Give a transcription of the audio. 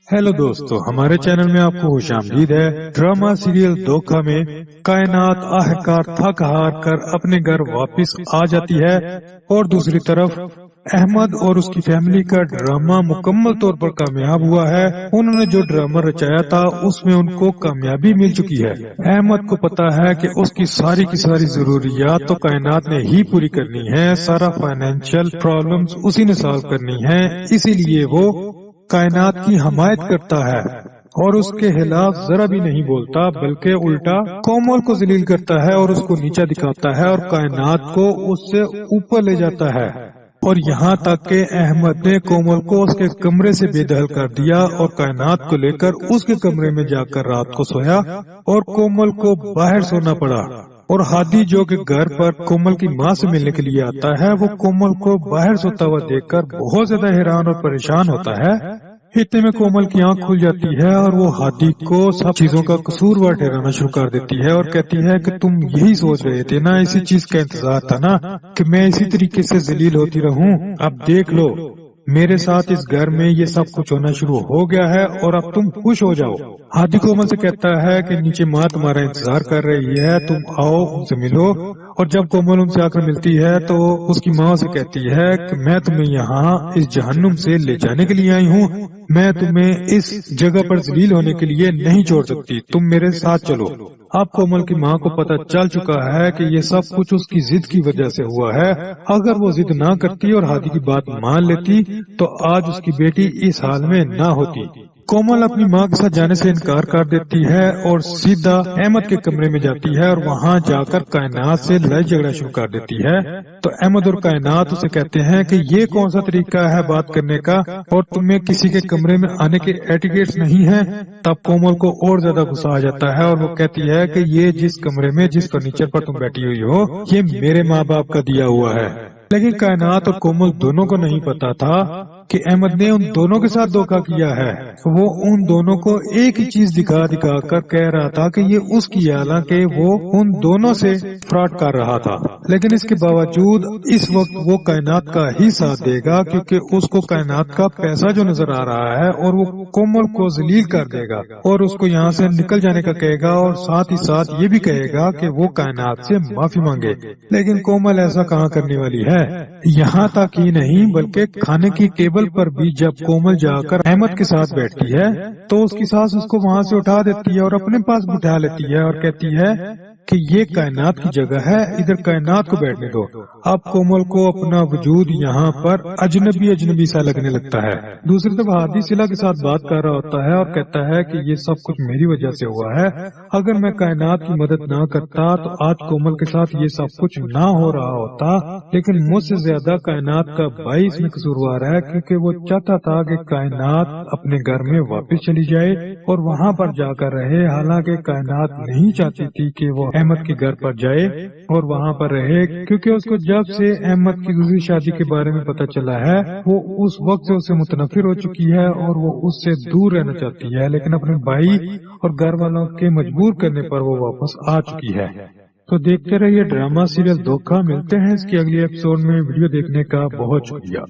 Hello दोस्तों, हमारे channel में आपको खुशामदीद है। ड्रामा सीरियल धोखा में कायनात आखिरकार थक हार कर अपने घर वापस आ जाती है और दूसरी तरफ अहमद और उसकी फैमिली का ड्रामा मुकम्मल तौर पर कामयाब हुआ है। उन्होंने जो ड्रामा रचाया था उसमें उनको कामयाबी मिल चुकी है। अहमद को पता है कि उसकी सारी की सारी जरूरियात तो कायनात ने ही पूरी करनी है, सारा फाइनेंशियल प्रॉब्लम्स उसी ने सॉल्व करनी है, इसीलिए वो कायनात की हमायत करता है और उसके खिलाफ जरा भी नहीं बोलता, बल्कि उल्टा कोमल को जलील करता है और उसको नीचा दिखाता है और कायनात को उससे ऊपर ले जाता है। और यहाँ तक कि अहमद ने कोमल को उसके कमरे से बेदखल कर दिया और कायनात को लेकर उसके कमरे में जाकर रात को सोया और कोमल को बाहर सोना पड़ा। और हादी जो कि घर पर कोमल की माँ से मिलने के लिए आता है, वो कोमल को बाहर सोता हुआ देखकर बहुत ज्यादा हैरान और परेशान होता है। इतने में कोमल की आंख खुल जाती है और वो हादी को सब चीजों का कसूरवार ठहराना शुरू कर देती है और कहती है कि तुम यही सोच रहे थे ना, इसी चीज का इंतजार था ना कि मैं इसी तरीके से जलील होती रहूं। अब देख लो, मेरे साथ इस घर में ये सब कुछ होना शुरू हो गया है और अब तुम खुश हो जाओ। हादी कोमल से कहता है कि नीचे माँ तुम्हारा इंतजार कर रही है, तुम आओ उनसे मिलो। और जब कोमल उनसे आकर मिलती है तो उसकी माँ से कहती है कि मैं तुम्हें यहाँ इस जहन्नुम से ले जाने के लिए आई हूँ, मैं तुम्हें इस जगह पर जलील होने के लिए नहीं छोड़ सकती, तुम मेरे साथ चलो। अब कोमल की माँ को पता चल चुका है कि ये सब कुछ उसकी जिद की वजह से हुआ है। अगर वो जिद ना करती और हादी की बात मान लेती तो आज उसकी बेटी इस हाल में ना होती। कोमल अपनी माँ के साथ जाने से इनकार कर देती है और सीधा अहमद के कमरे में जाती है और वहाँ जाकर कायनात से लड़ाई झगड़ा शुरू कर देती है। तो अहमद और कायनात उसे कहते हैं कि ये कौन सा तरीका है बात करने का और तुम्हें किसी के कमरे में आने के एटिकेट्स नहीं है। तब कोमल को और ज्यादा गुस्सा आ जाता है और वो कहती है कि ये जिस कमरे में जिस फर्नीचर पर तुम बैठी हुई हो, ये मेरे माँ बाप का दिया हुआ है। लेकिन कायनात और कोमल दोनों को नहीं पता था कि अहमद ने उन दोनों के साथ धोखा किया है। वो उन दोनों को एक ही चीज दिखा दिखा कर कह रहा था कि ये उसकी, हालांकि वो उन दोनों से फ्रॉड कर रहा था। लेकिन इसके बावजूद इस वक्त वो कायनात का ही साथ देगा क्योंकि उसको कायनात का पैसा जो नजर आ रहा है और वो कोमल को जलील कर देगा और उसको यहाँ से निकल जाने का कहेगा और साथ ही साथ ये भी कहेगा कि वो कायनात से माफी मांगे। लेकिन कोमल ऐसा कहाँ करने वाली है। यहाँ तक ही नहीं बल्कि खाने की टेबल पर भी जब कोमल जाकर अहमद के साथ बैठती है तो उसकी सास उसको वहाँ से उठा देती है और अपने पास बिठा लेती है और कहती है कि ये कायनात की जगह है, इधर कायनात को बैठने दो। अब कोमल को अपना वजूद यहाँ पर अजनबी सा लगने लगता है। दूसरी तरफ हादी सिला के साथ बात कर रहा होता है और कहता है कि ये सब कुछ मेरी वजह से हुआ है, अगर मैं कायनात की मदद ना करता तो आज कोमल के साथ ये सब कुछ ना हो रहा होता। लेकिन मुझसे ज्यादा कायनात का भाई इसमें कसूरवार है क्योंकि वो चाहता था कि कायनात अपने घर में वापस चली जाए और वहाँ पर जाकर रहे, हालांकि कायनात नहीं चाहती थी कि वो अहमद के घर पर जाए और वहाँ पर रहे, क्योंकि उसको जब से अहमद की दूसरी शादी के बारे में पता चला है वो उस वक्त से उससे मुतनफिर हो चुकी है और वो उससे दूर रहना चाहती है। लेकिन अपने भाई और घर वालों के मजबूर करने पर वो वापस आ चुकी है। तो देखते रहिए ड्रामा सीरियल धोखा। मिलते हैं इसके अगले एपिसोड में। वीडियो देखने का बहुत शुक्रिया।